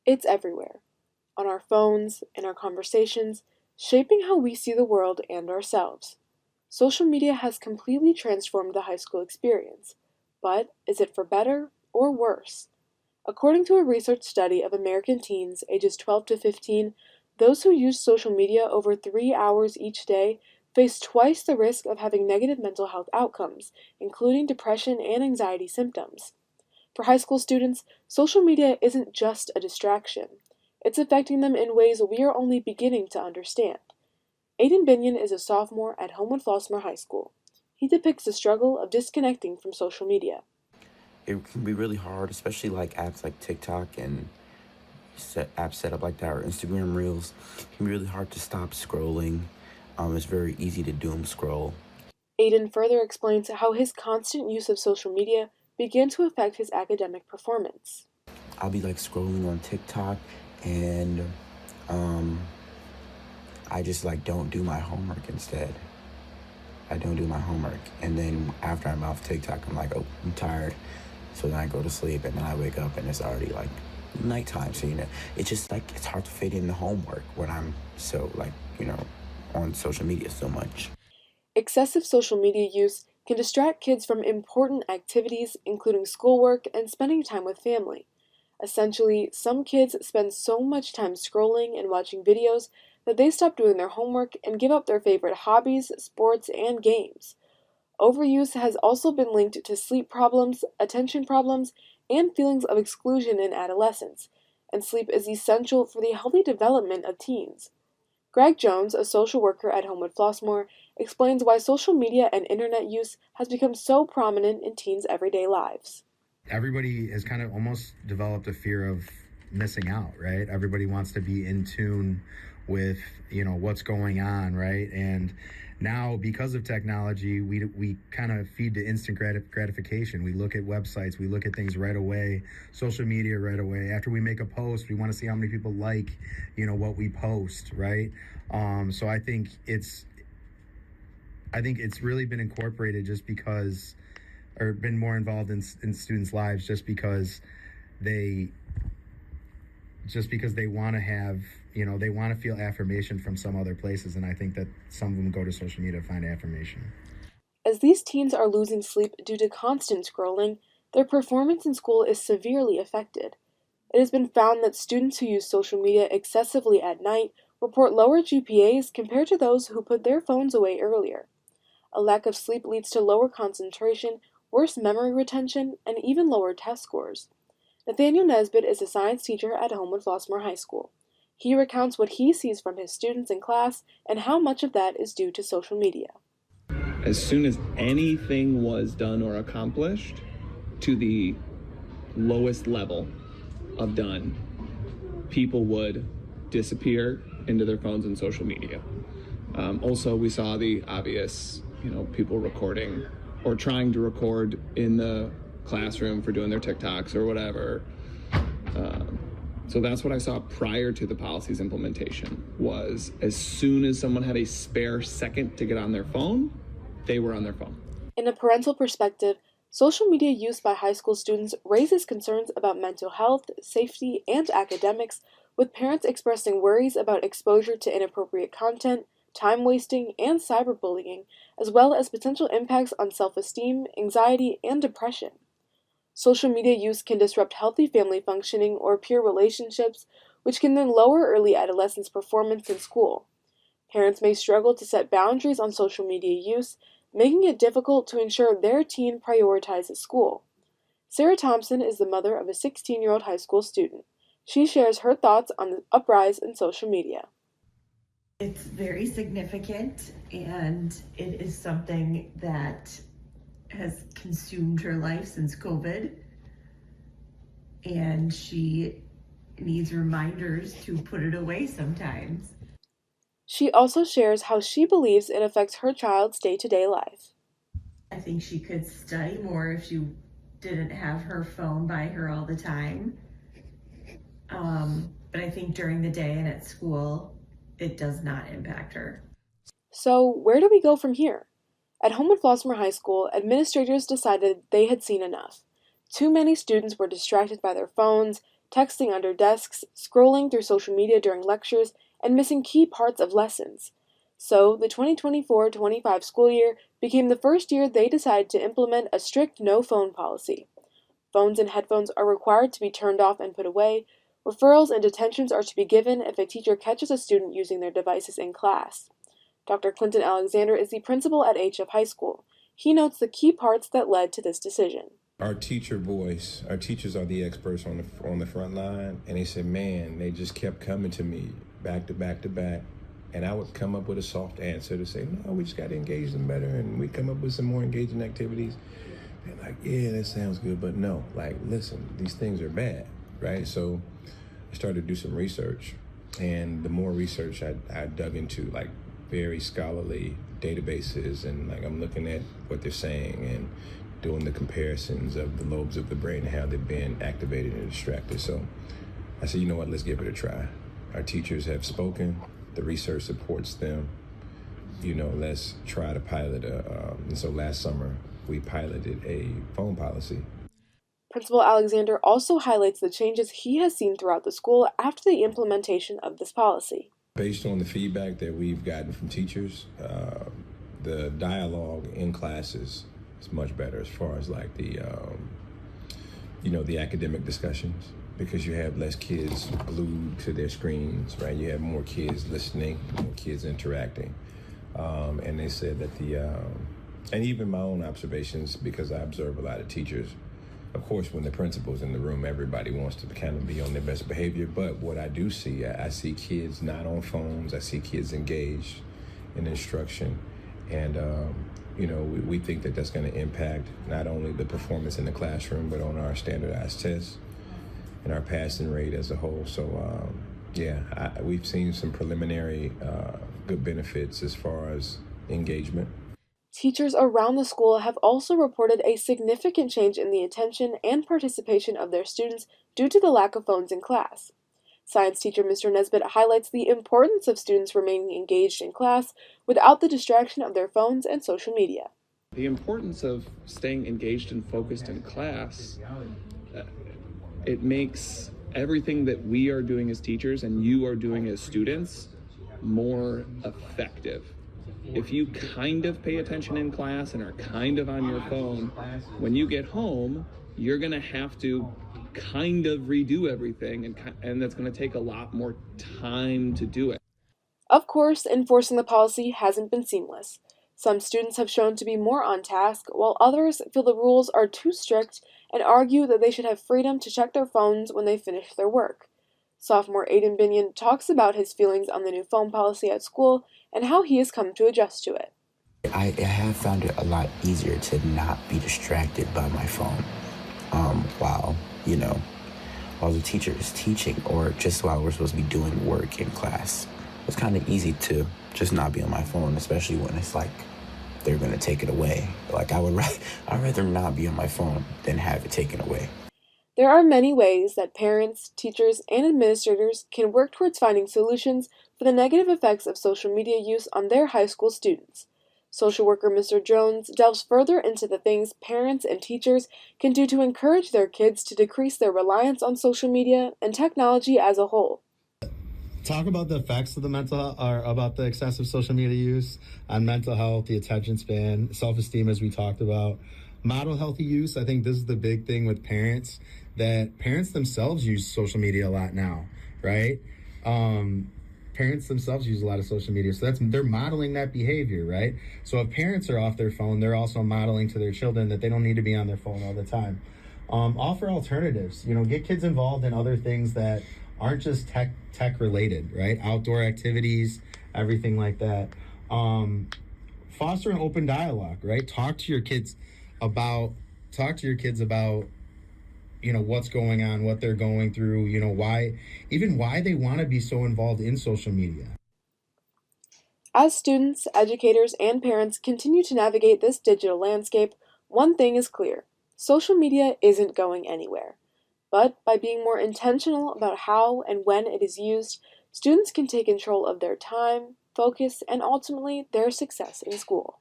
It's everywhere, on our phones, in our conversations, shaping how we see the world and ourselves. Social media has completely transformed the high school experience, but is it for better or worse? According to a research study of American teens ages 12 to 15, those who use social media over 3 hours each day face twice the risk of having negative mental health outcomes, including depression and anxiety symptoms. For high school students, social media isn't just a distraction. It's affecting them in ways we are only beginning to understand. Aiden Binion is a sophomore at Homewood Flossmoor High School. He depicts the struggle of disconnecting from social media. It can be really hard, especially like apps like TikTok and apps set up like that or Instagram Reels. It can be really hard to stop scrolling. It's very easy to doom scroll. Aiden further explains how his constant use of social media began to affect his academic performance. I'll be like scrolling on TikTok and um, I just like don't do my homework instead. I don't do my homework. And then after I'm off TikTok, I'm like, oh, I'm tired. So then I go to sleep and then I wake up and it's already like nighttime. So, it's just like, it's hard to fit in the homework when I'm so like, on social media so much. Excessive social media use can distract kids from important activities, including schoolwork and spending time with family. Essentially, some kids spend so much time scrolling and watching videos that they stop doing their homework and give up their favorite hobbies, sports, and games. Overuse has also been linked to sleep problems, attention problems, and feelings of exclusion in adolescence, and sleep is essential for the healthy development of teens. Greg Jones, a social worker at Homewood Flossmoor, explains why social media and internet use has become so prominent in teens' everyday lives. Everybody has kind of almost developed a fear of missing out, right? Everybody wants to be in tune with, what's going on, right? And now, because of technology, we kind of feed to instant gratification. We look at websites, we look at things right away, social media right away. After we make a post, we want to see how many people like, what we post, right? So I think it's really been incorporated just because, or been more involved in students' lives they just because they want to have, they want to feel affirmation from some other places. And I think that some of them go to social media to find affirmation. As these teens are losing sleep due to constant scrolling, their performance in school is severely affected. It has been found that students who use social media excessively at night report lower GPAs compared to those who put their phones away earlier. A lack of sleep leads to lower concentration, worse memory retention, and even lower test scores. Nathaniel Nesbitt is a science teacher at Homewood Flossmoor High School. He recounts what he sees from his students in class and how much of that is due to social media. As soon as anything was done or accomplished to the lowest level of done, people would disappear into their phones and social media. Also, we saw the obvious, people recording or trying to record in the classroom for doing their TikToks or whatever. So that's what I saw prior to the policy's implementation, was as soon as someone had a spare second to get on their phone, they were on their phone. In a parental perspective, social media use by high school students raises concerns about mental health, safety, and academics, with parents expressing worries about exposure to inappropriate content, time wasting, and cyberbullying, as well as potential impacts on self-esteem, anxiety, and depression. Social media use can disrupt healthy family functioning or peer relationships, which can then lower early adolescents' performance in school. Parents may struggle to set boundaries on social media use, making it difficult to ensure their teen prioritizes school. Sarah Thompson is the mother of a 16-year-old high school student. She shares her thoughts on the uprise in social media. It's very significant, and it is something that has consumed her life since COVID, and she needs reminders to put it away sometimes. She also shares how she believes it affects her child's day-to-day life. I think she could study more if she didn't have her phone by her all the time. But I think during the day and at school, it does not impact her. So, where do we go from here? At Homewood Flossmoor High School, administrators decided they had seen enough. Too many students were distracted by their phones, texting under desks, scrolling through social media during lectures, and missing key parts of lessons. So, the 2024-25 school year became the first year they decided to implement a strict no phone policy. Phones and headphones are required to be turned off and put away. Referrals and detentions are to be given if a teacher catches a student using their devices in class. Dr. Clinton Alexander is the principal at HF High School. He notes the key parts that led to this decision. Our teacher voice, our teachers are the experts on the front line, and they said, man, they just kept coming to me back to back to back, and I would come up with a soft answer to say, no, we just got to engage them better, and we come up with some more engaging activities. They're like, yeah, that sounds good, but no, like, listen, these things are bad, right? So I started to do some research, and the more research I dug into, like, very scholarly databases, and like I'm looking at what they're saying and doing the comparisons of the lobes of the brain and how they've been activated and distracted. So I said, you know what, let's give it a try. Our teachers have spoken, the research supports them, let's try to pilot and so last summer we piloted a phone policy. Principal Alexander also highlights the changes he has seen throughout the school after the implementation of this policy. Based on the feedback that we've gotten from teachers, the dialogue in classes is much better as far as like the academic discussions, because you have less kids glued to their screens, right? You have more kids listening, more kids interacting. And they said that and even my own observations, because I observe a lot of teachers, of course, when the principal's in the room, everybody wants to kind of be on their best behavior. But what I do see, I see kids not on phones. I see kids engaged in instruction. And, we think that that's going to impact not only the performance in the classroom, but on our standardized tests and our passing rate as a whole. So, we've seen some preliminary good benefits as far as engagement. Teachers around the school have also reported a significant change in the attention and participation of their students due to the lack of phones in class. Science teacher Mr. Nesbitt highlights the importance of students remaining engaged in class without the distraction of their phones and social media. The importance of staying engaged and focused in class, it makes everything that we are doing as teachers and you are doing as students more effective. If you kind of pay attention in class and are kind of on your phone, when you get home, you're going to have to kind of redo everything, and that's going to take a lot more time to do it. Of course, enforcing the policy hasn't been seamless. Some students have shown to be more on task, while others feel the rules are too strict and argue that they should have freedom to check their phones when they finish their work. Sophomore Aiden Binion talks about his feelings on the new phone policy at school and how he has come to adjust to it. I have found it a lot easier to not be distracted by my phone while the teacher is teaching, or just while we're supposed to be doing work in class. It's kind of easy to just not be on my phone, especially when it's like they're going to take it away. Like I'd rather not be on my phone than have it taken away. There are many ways that parents, teachers, and administrators can work towards finding solutions for the negative effects of social media use on their high school students. Social worker Mr. Jones delves further into the things parents and teachers can do to encourage their kids to decrease their reliance on social media and technology as a whole. Talk about the effects of about the excessive social media use on mental health, the attention span, self-esteem, as we talked about. Model healthy use. I think this is the big thing with parents, that parents themselves use social media a lot now, right? Parents themselves use a lot of social media, so they're modeling that behavior, right? So if parents are off their phone, they're also modeling to their children that they don't need to be on their phone all the time. Offer alternatives. Get kids involved in other things that aren't just tech related, right? Outdoor activities, everything like that. Foster an open dialogue, right? Talk to your kids about what's going on, what they're going through, why they want to be so involved in social media. As students, educators, and parents continue to navigate this digital landscape, one thing is clear: social media isn't going anywhere. But by being more intentional about how and when it is used, students can take control of their time, focus, and ultimately their success in school.